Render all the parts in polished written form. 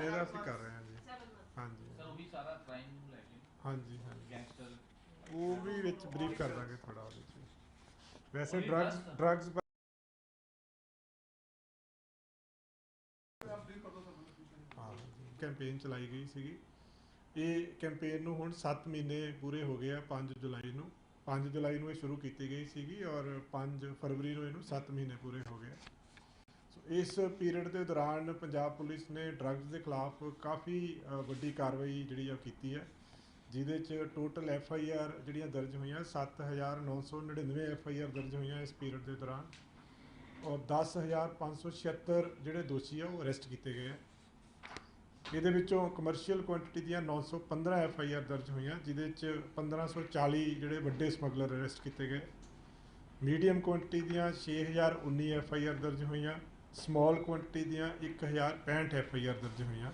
ਇਹਦਾ ਅਸੀਂ ਕਰ ਰਹੇ ਹਾਂ ਜੀ। ਹਾਂਜੀ ਸਰ ਉਹ ਵੀ ਸਾਰਾ ਕ੍ਰਾਈਮ ਨੂੰ ਲੈ ਕੇ ਹਾਂਜੀ ਹਾਂਜੀ ਗੈਂਗਸਟਰ ਉਹ ਵੀ ਵਿੱਚ ਬਰੀਫ ਕਰ ਦਾਂਗੇ ਥੋੜਾ ਉਹਦੇ 'ਚ। ਵੈਸੇ ਡਰੱਗਸ ਡਰੱਗਸ ਹਾਂ ਕੈਂਪੇਨ ਚਲਾਈ ਗਈ ਸੀਗੀ। ਇਹ ਕੈਂਪੇਨ ਨੂੰ ਹੁਣ 7 ਮਹੀਨੇ ਪੂਰੇ ਹੋ ਗਏ ਆ। 5 ਜੁਲਾਈ ਨੂੰ ਇਹ ਸ਼ੁਰੂ ਕੀਤੀ ਗਈ ਸੀਗੀ ਔਰ 5 ਫਰਵਰੀ ਨੂੰ ਇਹਨੂੰ 7 ਮਹੀਨੇ ਪੂਰੇ ਹੋ ਗਏ। ਸੋ ਇਸ ਪੀਰੀਅਡ ਦੇ ਦੌਰਾਨ ਪੰਜਾਬ ਪੁਲਿਸ ਨੇ ਡਰੱਗਸ ਦੇ ਖਿਲਾਫ ਕਾਫੀ ਵੱਡੀ ਕਾਰਵਾਈ ਜਿਹੜੀ ਆ ਕੀਤੀ ਹੈ, ਜਿਹਦੇ 'ਚ ਟੋਟਲ FIR ਜਿਹੜੀਆਂ ਦਰਜ ਹੋਈਆਂ 7999 FIR ਦਰਜ ਹੋਈਆਂ ਇਸ ਪੀਰੀਅਡ ਦੇ ਦੌਰਾਨ ਔਰ 10,576 ਜਿਹੜੇ ਦੋਸ਼ੀ ਆ ਉਹ ਅਰੈਸਟ ਕੀਤੇ ਗਏ ਆ। ਇਹਦੇ ਵਿੱਚੋਂ ਕਮਰਸ਼ੀਅਲ ਕੁਆਂਟੀਟੀ ਦੀਆਂ 915 FIR ਦਰਜ ਹੋਈਆਂ, ਜਿਹਦੇ 'ਚ 1540 ਜਿਹੜੇ ਵੱਡੇ ਸਮਗਲਰ ਅਰੈਸਟ ਕੀਤੇ ਗਏ। ਮੀਡੀਅਮ ਕੁਆਂਟੀਟੀ ਦੀਆਂ 6019 FIR ਦਰਜ ਹੋਈਆਂ, ਸਮਾਲ ਕੁਆਂਟੀਟੀ ਦੀਆਂ 1065 FIR ਦਰਜ ਹੋਈਆਂ।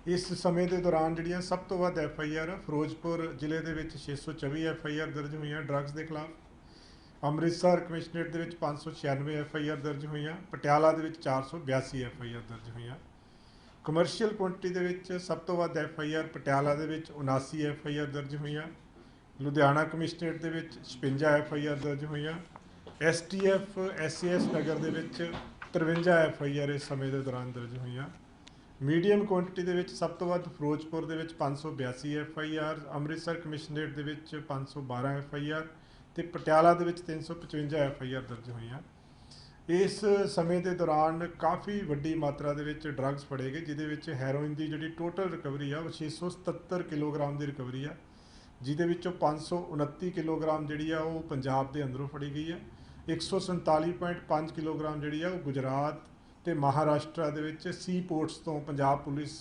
ਇਸ ਸਮੇਂ ਦੇ ਦੌਰਾਨ ਜਿਹੜੀਆਂ ਸਭ ਤੋਂ ਵੱਧ FIR ਫਿਰੋਜ਼ਪੁਰ ਜ਼ਿਲ੍ਹੇ ਦੇ ਵਿੱਚ 624 FIR ਦਰਜ ਹੋਈਆਂ ਡਰੱਗਸ ਦੇ ਖਿਲਾਫ, ਅੰਮ੍ਰਿਤਸਰ ਕਮਿਸ਼ਨਰੇਟ ਦੇ ਵਿੱਚ 596 FIR ਦਰਜ ਹੋਈਆਂ, ਪਟਿਆਲਾ ਦੇ ਵਿੱਚ 482 FIR ਦਰਜ ਹੋਈਆਂ। ਕਮਰਸ਼ੀਅਲ ਕੁਆਂਟੀਟੀ ਦੇ ਵਿੱਚ ਸਭ ਤੋਂ ਵੱਧ FIR ਪਟਿਆਲਾ ਦੇ ਵਿੱਚ 79 FIR ਦਰਜ ਹੋਈਆਂ, ਲੁਧਿਆਣਾ ਕਮਿਸ਼ਨਰੇਟ ਦੇ ਵਿੱਚ 56 FIR ਦਰਜ ਹੋਈਆਂ, STF SAS ਨਗਰ ਦੇ ਵਿੱਚ 53 FIR ਇਸ ਸਮੇਂ ਦੇ ਦੌਰਾਨ ਦਰਜ ਹੋਈਆਂ। ਮੀਡੀਅਮ ਕੁਆਂਟੀਟੀ ਦੇ ਵਿੱਚ ਸਭ ਤੋਂ ਵੱਧ ਫਿਰੋਜ਼ਪੁਰ ਦੇ ਵਿੱਚ 582 FIR, ਅੰਮ੍ਰਿਤਸਰ ਕਮਿਸ਼ਨਰੇਟ ਦੇ ਵਿੱਚ 512 FIR ਤੇ ਪਟਿਆਲਾ ਦੇ ਵਿੱਚ 355 FIR ਦਰਜ ਹੋਈਆਂ। ਇਸ ਸਮੇਂ ਦੇ ਦੌਰਾਨ ਕਾਫੀ ਵੱਡੀ ਮਾਤਰਾ ਦੇ ਵਿੱਚ ਡਰੱਗਸ ਫੜੇ ਗਏ, ਜਿਹਦੇ ਵਿੱਚ ਹੈਰੋਇਨ ਦੀ ਜਿਹੜੀ ਟੋਟਲ ਰਿਕਵਰੀ ਆ ਉਹ 677 ਕਿਲੋਗ੍ਰਾਮ ਦੀ ਰਿਕਵਰੀ ਆ, ਜਿਹਦੇ ਵਿੱਚੋਂ 529 ਕਿਲੋਗ੍ਰਾਮ ਜਿਹੜੀ ਆ ਉਹ ਪੰਜਾਬ ਦੇ ਅੰਦਰੋਂ ਫੜੀ ਗਈ ਹੈ। 147.5 ਕਿਲੋਗ੍ਰਾਮ ਜਿਹੜੀ ਆ ਉਹ ਗੁਜਰਾਤ ਤੇ ਮਹਾਰਾਸ਼ਟਰ ਦੇ ਵਿੱਚ ਸੀ ਪੋਰਟਸ ਤੋਂ ਪੰਜਾਬ ਪੁਲਿਸ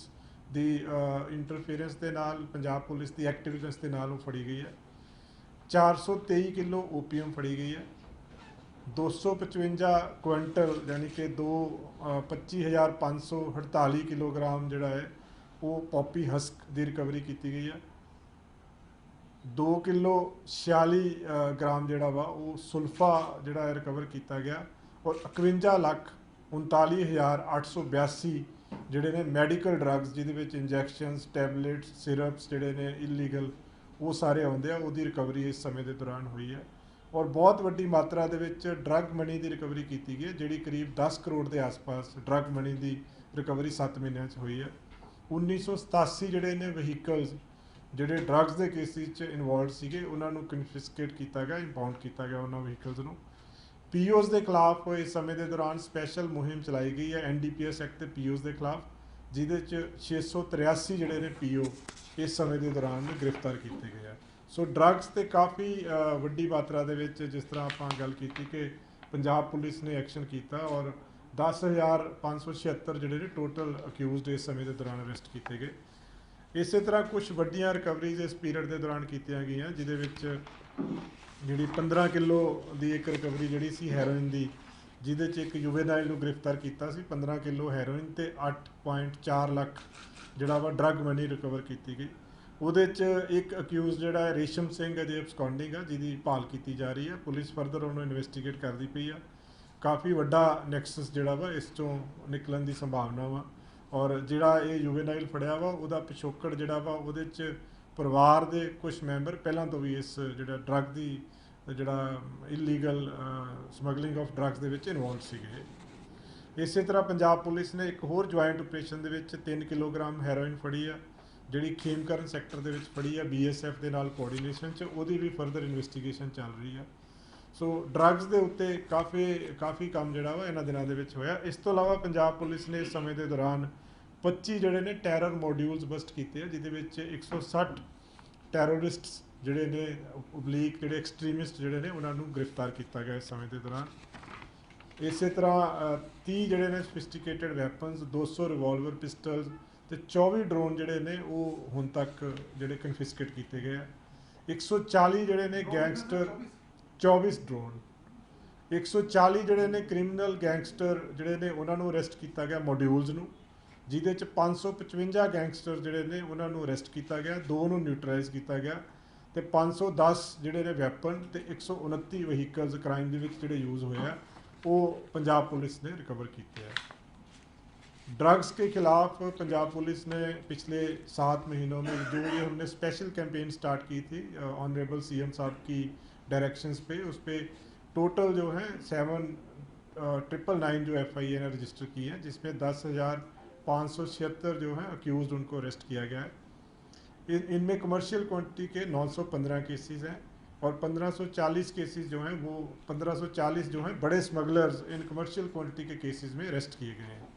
ਦੀ ਇੰਟਰਫੇਰੈਂਸ ਦੇ ਨਾਲ, ਪੰਜਾਬ ਪੁਲਿਸ ਦੀ ਐਕਟੀਵਿਟੀਜ਼ ਦੇ ਨਾਲ ਉਹ ਫੜੀ ਗਈ ਹੈ। 423 ਕਿਲੋ ਓਪੀਅਮ ਫੜੀ ਗਈ ਹੈ। 255 ਕੁਇੰਟਲ ਯਾਨੀ ਕਿ 25,548 ਕਿਲੋਗ੍ਰਾਮ ਜਿਹੜਾ ਹੈ ਉਹ ਪੌਪੀ ਹਸਕ ਦੀ ਰਿਕਵਰੀ ਕੀਤੀ ਗਈ ਹੈ। 2 ਕਿਲੋ 46 ਗ੍ਰਾਮ ਜਿਹੜਾ ਵਾ ਉਹ ਸੁਲਫਾ ਜਿਹੜਾ ਹੈ ਰਿਕਵਰ ਕੀਤਾ ਗਿਆ ਔਰ 51,39,882 ਜਿਹੜੇ ਨੇ ਮੈਡੀਕਲ ਡਰੱਗਸ, ਜਿਹਦੇ ਵਿੱਚ ਇੰਜੈਕਸ਼ਨਸ, ਟੈਬਲੇਟਸ, ਸਿਰਪਸ ਜਿਹੜੇ ਨੇ ਇਲੀਗਲ ਉਹ ਸਾਰੇ ਆਉਂਦੇ ਆ, ਉਹਦੀ ਰਿਕਵਰੀ ਇਸ ਸਮੇਂ ਦੇ ਦੌਰਾਨ ਹੋਈ ਹੈ। ਔਰ ਬਹੁਤ ਵੱਡੀ ਮਾਤਰਾ ਦੇ ਵਿੱਚ ਡਰੱਗ ਮਨੀ ਦੀ ਰਿਕਵਰੀ ਕੀਤੀ ਗਈ ਹੈ, ਜਿਹੜੀ ਕਰੀਬ 10 ਕਰੋੜ ਦੇ ਆਸ-ਪਾਸ ਡਰੱਗ ਮਨੀ ਦੀ ਰਿਕਵਰੀ 7 ਮਹੀਨਿਆਂ 'ਚ ਹੋਈ ਹੈ। 1987 ਜਿਹੜੇ ਨੇ ਵਹੀਕਲਸ ਜਿਹੜੇ ਡਰੱਗਸ ਦੇ ਕੇਸਿਸ 'ਚ ਇਨਵੋਲਵਡ ਸੀਗੇ ਉਹਨਾਂ ਨੂੰ ਕਨਫਿਸਕੇਟ ਕੀਤਾ ਗਿਆ, ਇੰਪਾਊਂਡ ਕੀਤਾ ਗਿਆ ਉਹਨਾਂ ਵਹੀਕਲਸ ਨੂੰ। POs ਦੇ ਖਿਲਾਫ ਇਸ ਸਮੇਂ ਦੇ ਦੌਰਾਨ ਸਪੈਸ਼ਲ ਮੁਹਿੰਮ ਚਲਾਈ ਗਈ ਹੈ NDPS ਐਕਟ ਤੇ POs ਦੇ ਖਿਲਾਫ, ਜਿਹਦੇ 'ਚ 683 ਜਿਹੜੇ ਨੇ PO ਇਸ ਸਮੇਂ ਦੇ ਦੌਰਾਨ ਗ੍ਰਿਫਤਾਰ ਕੀਤੇ ਗਏ ਆ। ਸੋ ਡਰੱਗਸ ਤੇ ਕਾਫੀ ਵੱਡੀ ਮਾਤਰਾ ਦੇ ਵਿੱਚ, ਜਿਸ ਤਰ੍ਹਾਂ ਆਪਾਂ ਗੱਲ ਕੀਤੀ ਕਿ ਪੰਜਾਬ ਪੁਲਿਸ ਨੇ ਐਕਸ਼ਨ ਕੀਤਾ ਔਰ 10,576 ਜਿਹੜੇ ਨੇ ਟੋਟਲ ਅਕਿਊਜ਼ਡ ਇਸ ਸਮੇਂ ਦੇ ਦੌਰਾਨ ਅਰੈਸਟ ਕੀਤੇ ਗਏ। ਇਸੇ ਤਰ੍ਹਾਂ ਕੁਝ ਵੱਡੀਆਂ ਰਿਕਵਰੀਜ਼ ਇਸ ਪੀਰੀਅਡ ਦੇ ਦੌਰਾਨ ਕੀਤੀਆਂ ਗਈਆਂ, ਜਿਹਦੇ ਵਿੱਚ ਜਿਹੜੀ 15 ਕਿਲੋ ਦੀ ਇੱਕ ਰਿਕਵਰੀ ਜਿਹੜੀ ਸੀ ਹੈਰੋਇਨ ਦੀ, ਜਿਹਦੇ 'ਚ ਇੱਕ ਯੂਵੇਨਾਈਲ ਨੂੰ ਗ੍ਰਿਫਤਾਰ ਕੀਤਾ ਸੀ। 15 ਕਿਲੋ ਹੈਰੋਇਨ ਤੇ 8.4 ਲੱਖ ਜਿਹੜਾ ਵਾ ਡਰੱਗ ਮਨੀ ਰਿਕਵਰ ਕੀਤੀ ਗਈ। ਉਹਦੇ 'ਚ ਇੱਕ ਅਕਿਊਜ਼ ਜਿਹੜਾ ਹੈ ਰੇਸ਼ਮ ਸਿੰਘ ਅਜੇ ਅਬਸਕੌਂਡਿੰਗ ਆ, ਜਿਹਦੀ ਭਾਲ ਕੀਤੀ ਜਾ ਰਹੀ ਹੈ। ਪੁਲਿਸ ਫਰਦਰ ਉਹਨੂੰ ਇਨਵੈਸਟੀਗੇਟ ਕਰਦੀ ਪਈ ਆ। ਕਾਫੀ ਵੱਡਾ ਨੈਕਸਸ ਜਿਹੜਾ ਵਾ ਇਸ 'ਚੋਂ ਨਿਕਲਣ ਦੀ ਸੰਭਾਵਨਾ ਵਾ ਔਰ ਜਿਹੜਾ ਇਹ ਯੂਵੇਨਾਈਲ ਫੜਿਆ ਵਾ ਉਹਦਾ ਪਿਛੋਕੜ ਜਿਹੜਾ ਵਾ ਉਹਦੇ 'ਚ ਪਰਿਵਾਰ ਦੇ ਕੁਝ ਮੈਂਬਰ ਪਹਿਲਾਂ ਤੋਂ ਵੀ ਇਸ ਜਿਹੜਾ ਡਰੱਗ ਦੀ ਜਿਹੜਾ ਇਲੀਗਲ ਸਮਗਲਿੰਗ ਆਫ ਡਰੱਗਸ ਦੇ ਵਿੱਚ ਇਨਵੋਲਵ ਸੀਗੇ। ਇਸੇ ਤਰ੍ਹਾਂ ਪੰਜਾਬ ਪੁਲਿਸ ਨੇ ਇੱਕ ਹੋਰ ਜੁਆਇੰਟ ਆਪਰੇਸ਼ਨ ਦੇ ਵਿੱਚ 3 ਕਿਲੋਗ੍ਰਾਮ ਹੈਰੋਇਨ ਫੜੀ ਆ, ਜਿਹੜੀ ਖੇਮਕਰਨ ਸੈਕਟਰ ਦੇ ਵਿੱਚ ਫੜੀ ਆ BSF ਦੇ ਨਾਲ ਕੋਆਰਡੀਨੇਸ਼ਨ 'ਚ। ਉਹਦੀ ਵੀ ਫਰਦਰ ਇਨਵੈਸਟੀਗੇਸ਼ਨ ਚੱਲ ਰਹੀ ਆ। ਸੋ ਡਰੱਗਸ ਦੇ ਉੱਤੇ ਕਾਫੀ ਕੰਮ ਜਿਹੜਾ ਵਾ ਇਹਨਾਂ ਦਿਨਾਂ ਦੇ ਵਿੱਚ ਹੋਇਆ। ਇਸ ਤੋਂ ਇਲਾਵਾ ਪੰਜਾਬ ਪੁਲਿਸ ਨੇ ਇਸ ਸਮੇਂ ਦੇ ਦੌਰਾਨ 25 ਜਿਹੜੇ ਨੇ ਟੈਰਰ ਮੋਡਿਊਲਸ ਬਸਟ ਕੀਤੇ ਆ, ਜਿਹਦੇ ਵਿੱਚ 160 ਟੈਰਰਿਸਟਸ ਜਿਹੜੇ ਨੇ ਓਬਲੀਕ ਜਿਹੜੇ ਐਕਸਟ੍ਰੀਮਿਸਟ ਜਿਹੜੇ ਨੇ ਉਹਨਾਂ ਨੂੰ ਗ੍ਰਿਫਤਾਰ ਕੀਤਾ ਗਿਆ ਇਸ ਸਮੇਂ ਦੇ ਦੌਰਾਨ। ਇਸੇ ਤਰ੍ਹਾਂ 30 ਜਿਹੜੇ ਨੇ ਸਫਿਸਟੀਕੇਟਡ ਵੈਪਨਸ, 200 ਰਿਵਾਲਵਰ ਪਿਸਟਲਸ ਤੇ 24 ਡਰੋਨ ਜਿਹੜੇ ਨੇ ਉਹ ਹੁਣ ਤੱਕ ਜਿਹੜੇ ਕਨਫਿਸਕੇਟ ਕੀਤੇ ਗਏ ਆ। 140 ਜਿਹੜੇ ਨੇ ਗੈਂਗਸਟਰ, 24 ਡਰੋਨ, 140 ਜਿਹੜੇ ਨੇ ਕ੍ਰਿਮੀਨਲ ਗੈਂਗਸਟਰ ਜਿਹੜੇ ਨੇ ਉਹਨਾਂ ਨੂੰ ਅਰੈਸਟ ਕੀਤਾ ਗਿਆ ਮੋਡਿਊਲਸ ਨੂੰ, ਜਿਹਦੇ 'ਚ 555 ਗੈਂਗਸਟਰ ਜਿਹੜੇ ਨੇ ਉਹਨਾਂ ਨੂੰ ਅਰੈਸਟ ਕੀਤਾ ਗਿਆ, 2 ਨੂੰ ਨਿਊਟਰਲਾਈਜ਼ ਕੀਤਾ ਗਿਆ ਤੇ 510 ਜਿਹੜੇ ਨੇ ਵੈਪਨ ਤੇ 129 ਵਹੀਕਲਸ ਕ੍ਰਾਈਮ ਦੇ ਵਿੱਚ ਜਿਹੜੇ ਯੂਜ਼ ਹੋਏ ਆ ਉਹ ਪੰਜਾਬ ਪੁਲਿਸ ਨੇ ਰਿਕਵਰ ਕੀਤੇ ਆ। ड्रग्स के खिलाफ पंजाब पुलिस ने पिछले 7 महीनों में जो ये हमने स्पेशल कैंपेन स्टार्ट की थी ऑनरेबल सीएम साहब की डायरेक्शंस पे, उस पर टोटल जो है 7,999 जो एफआईआर रजिस्टर की है, जिसमें 10,576 जो है अक्यूज उनको अरेस्ट किया गया है। इनमें कमर्शियल क्वांटिटी के 915 केसेस हैं और 1540 केसेस जो हैं वो 1540 जो हैं बड़े स्मगलर्स इन कमर्शियल क्वांटिटी के केसेस में अरेस्ट किए गए हैं।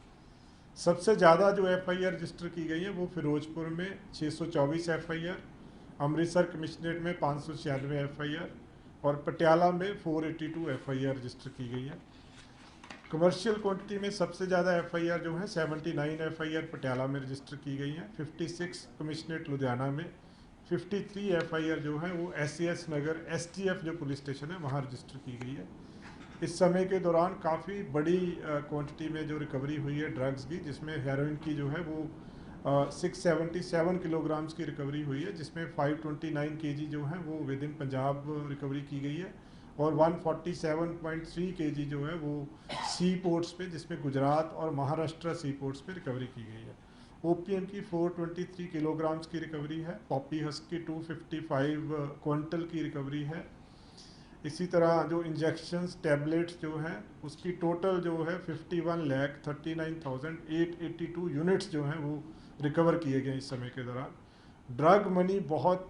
सबसे ज़्यादा जो एफआईआर रजिस्टर की गई है वो फिरोजपुर में 624 एफआईआर, अमृतसर कमिश्नरेट में 596 एफआईआर और पटियाला में 482 एफआईआर रजिस्टर की गई है। कमर्शियल क्वांटिटी में सबसे ज़्यादा एफआईआर जो है 79 एफआईआर पटियाला में रजिस्टर की गई हैं, 56 कमिश्नरेट लुधियाना में, 53 एफआईआर जो है वो एससीएस नगर एसटीएफ जो पुलिस स्टेशन है वहाँ रजिस्टर की गई है। इस समय के दौरान काफ़ी बड़ी क्वांटिटी में जो रिकवरी हुई है ड्रग्स की, जिसमें हेरोइन की जो है वो 677 किलोग्राम्स की रिकवरी हुई है, जिसमें 529 केजी जो है वो विद इन पंजाब रिकवरी की गई है और 147.3 केजी जो है वो सी पोर्ट्स पे, जिसमें गुजरात और महाराष्ट्र सी पोर्ट्स पे रिकवरी की गई है। ओपीएम की 423 किलोग्राम्स की रिकवरी है, पॉपी हस्क की 255 क्विंटल की रिकवरी है। इसी तरह जो इंजेक्शंस टैबलेट्स जो हैं उसकी टोटल जो है 51,39,882 यूनिट्स जो हैं वो रिकवर किए गए इस समय के दौरान। ड्रग मनी बहुत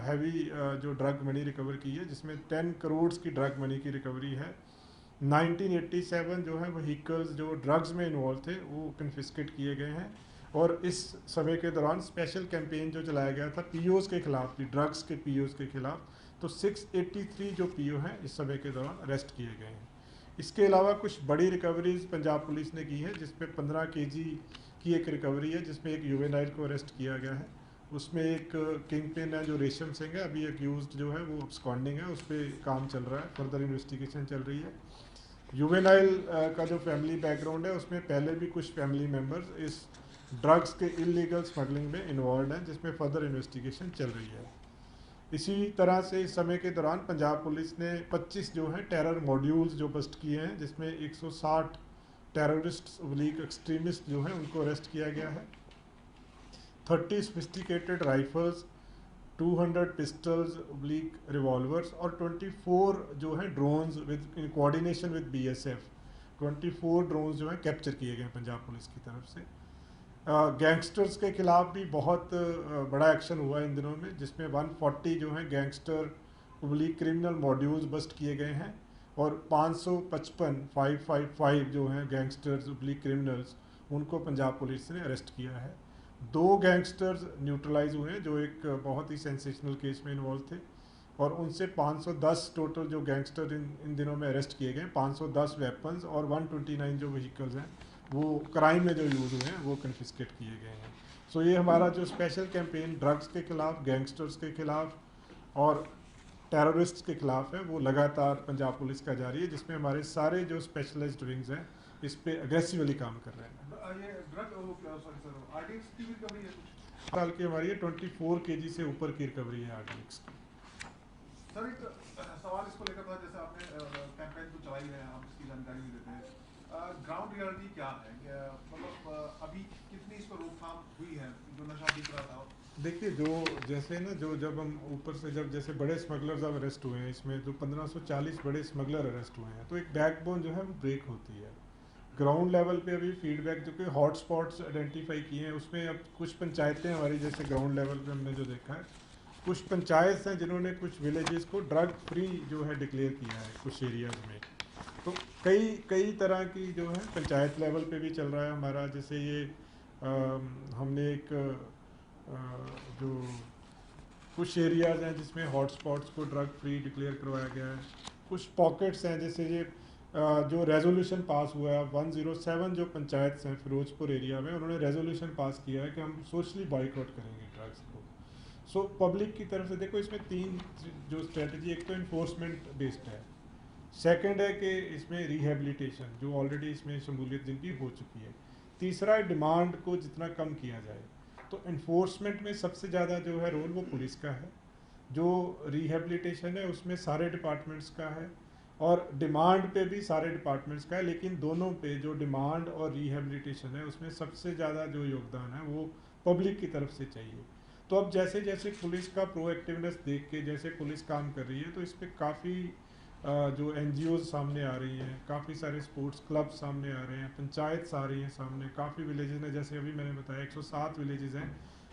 हैवी जो ड्रग मनी रिकवर की है, जिसमें 10 करोड़ की ड्रग मनी की रिकवरी है। 1987 जो है व्हीकल्स जो ड्रग्स में इन्वॉल्व थे वो कन्फिस्केट किए गए हैं और इस समय के दौरान स्पेशल कैंपेन जो चलाया गया था पीओज़ के खिलाफ भी, ड्रग्स के पीओज़ के खिलाफ, तो 683 जो पीओ हैं इस समय के दौरान अरेस्ट किए गए हैं। इसके अलावा कुछ बड़ी रिकवरीज पंजाब पुलिस ने की है, जिसमें 15 केजी की एक रिकवरी है, जिसमें एक यूवेनाइल को अरेस्ट किया गया है। उसमें एक किंग पिन है जो रेशम सिंह है, अभी एक्यूज्ड जो है वो अब्सकॉन्डिंग है, उस पर काम चल रहा है, फर्दर इन्वेस्टिगेशन चल रही है। यूवेनाइल का जो फैमिली बैकग्राउंड है उसमें पहले भी कुछ फैमिली मेम्बर्स इस ड्रग्स के इलीगल स्मगलिंग में इन्वॉल्व हैं, जिसमें फर्दर इन्वेस्टिगेशन चल रही है। इसी तरह से इस समय के दौरान पंजाब पुलिस ने 25 जो है टेरर मॉड्यूल्स जो बस्ट किए हैं, जिसमें 160 टेररिस्ट ओब्लिक एक्सट्रीमिस्ट जो हैं उनको अरेस्ट किया गया है। 30 sophisticated rifles, 200 pistols oblique revolvers और 24 जो है drones with in coordination with BSF, 24 drones जो हैं कैप्चर किए गए पंजाब पुलिस की तरफ से। गैंगस्टर्स के खिलाफ भी बहुत बड़ा एक्शन हुआ इन दिनों में, जिसमें 140 जो हैं gangster oblique criminal modules bust किए गए हैं और 555 जो हैं गैंगस्टर्स ओब्लिक क्रिमिनल्स उनको पंजाब पुलिस ने अरेस्ट किया है। 2 गैंगस्टर्स न्यूट्रलाइज हुए हैं जो एक बहुत ही सेंसेशनल केस में इन्वॉल्व थे और उनसे 510 टोटल जो गैंगस्टर इन दिनों में अरेस्ट किए गए, 510 वेपन्स और 129 जो व्हीकल्स हैं वो क्राइम में जो यूज़ हुए हैं वो कन्फिस्केट किए गए हैं। सो ये हमारा जो स्पेशल कैंपेन ड्रग्स के खिलाफ, गैंगस्टर्स के खिलाफ और टेररिस्ट के खिलाफ है वो लगातार पंजाब पुलिस का जारी है, जिसमें हमारे सारे जो स्पेशलाइज्ड विंग्स हैं इस पे अग्रेसिवली काम कर रहे हैं। ये ड्रग सॉरी सर आरडीएक्स की भी रिकवरी है कुछ? साल की हमारी 24 केजी से ऊपर की रिकवरी है आरडीएक्स की। सर एक सवाल इसको लेकर था, जैसे आपने कैंपेन तो चलाई है, हम इसकी जानकारी भी देते हैं, ग्राउंड रियलिटी क्या है, मतलब अभी कितनी इस पर रोकथाम हुई है जो नशा बिक रहा था? देखिए जो जैसे ना जो जब हम ऊपर से जब जैसे बड़े स्मगलर्स अब अरेस्ट हुए हैं, इसमें जो 1540 बड़े स्मगलर अरेस्ट हुए हैं, तो एक बैकबोन जो है वो ब्रेक होती है। ग्राउंड लेवल पे अभी फीडबैक जो कि हॉट स्पॉट्स आइडेंटिफाई किए हैं उसमें अब कुछ पंचायतें हमारी जैसे ग्राउंड लेवल पे हमने जो देखा है, कुछ पंचायत हैं जिन्होंने कुछ विलेजेस को ड्रग फ्री जो है डिक्लेयर किया है कुछ एरियाज में। तो कई तरह की जो है पंचायत लेवल पे भी चल रहा है हमारा, जैसे ये हमने एक जो कुछ एरियाज़ हैं जिसमें हॉट स्पॉट्स को ड्रग फ्री डिक्लेयर करवाया गया है। कुछ पॉकेट्स हैं, जैसे ये जो रेजोल्यूशन पास हुआ है 107 जो पंचायत हैं फिरोजपुर एरिया में, उन्होंने रेजोल्यूशन पास किया है कि हम सोशली बॉयकॉट करेंगे ड्रग्स को। सो पब्लिक की तरफ से देखो इसमें 3 जो स्ट्रेटजी, एक तो इन्फोर्समेंट बेस्ड है, सेकंड है कि इसमें रिहेबिलिटेशन जो ऑलरेडी इसमें शमूलियत जिनकी हो चुकी है, तीसरा है डिमांड को जितना कम किया जाए। तो इन्फोर्समेंट में सबसे ज़्यादा जो है रोल वो पुलिस का है, जो रिहेबिलिटेशन है उसमें सारे डिपार्टमेंट्स का है, और डिमांड पे भी सारे डिपार्टमेंट्स का है, लेकिन दोनों पे जो डिमांड और रिहेबिलिटेशन है उसमें सबसे ज़्यादा जो योगदान है वो पब्लिक की तरफ से चाहिए। तो अब जैसे जैसे पुलिस का प्रोएक्टिवनेस देख के जैसे पुलिस काम कर रही है, तो इस पर काफ़ी जो NGOs सामने आ रही हैं, काफ़ी सारे स्पोर्ट्स क्लब सामने आ रहे हैं, पंचायत आ रही हैं सामने, काफ़ी विलेजेस हैं, जैसे अभी मैंने बताया 107 विलेजेस हैं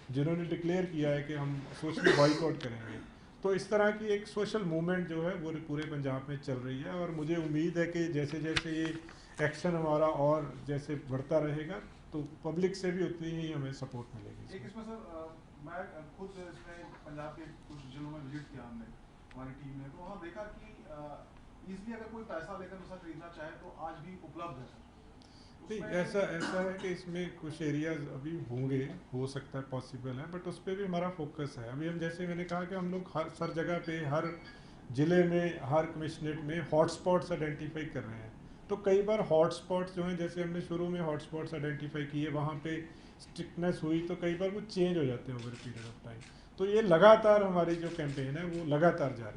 जिन्होंने डिक्लेयर किया है कि हम सोशल बॉयकॉट करेंगे। तो इस तरह की एक सोशल मूवमेंट जो है वो पूरे पंजाब में चल रही है, और मुझे उम्मीद है कि जैसे जैसे ये एक्शन हमारा और जैसे बढ़ता रहेगा तो पब्लिक से भी उतनी ही हमें सपोर्ट मिलेगी। एक इसमें सर मैं खुद इसमें पंजाब के कुछ जिलों में विजिट किया हमने हमारी टीम ने, तो वहाँ देखा कि इजीली अगर कोई पैसा लेकर नशा खरीदना चाहे तो आज भी उपलब्ध है सर। नहीं, उसमें ऐसा है कि इसमें कुछ एरियाज अभी होंगे, हो सकता है, पॉसिबल है, बट उस पर भी हमारा फोकस है। अभी हम जैसे मैंने कहा कि हम लोग हर जगह पे, हर ज़िले में, हर कमिश्नरेट में हॉटस्पॉट्स आइडेंटिफाई कर रहे हैं। तो कई बार हॉटस्पॉट्स जो हैं, जैसे हमने शुरू में हॉटस्पॉट्स आइडेंटिफाई किए, वहाँ पे स्ट्रिक्टनेस हुई, तो कई बार वो चेंज हो जाते हैं ओवर पीरियड ऑफ टाइम। तो ये लगातार हमारी जो कैंपेन है वो लगातार जारी है।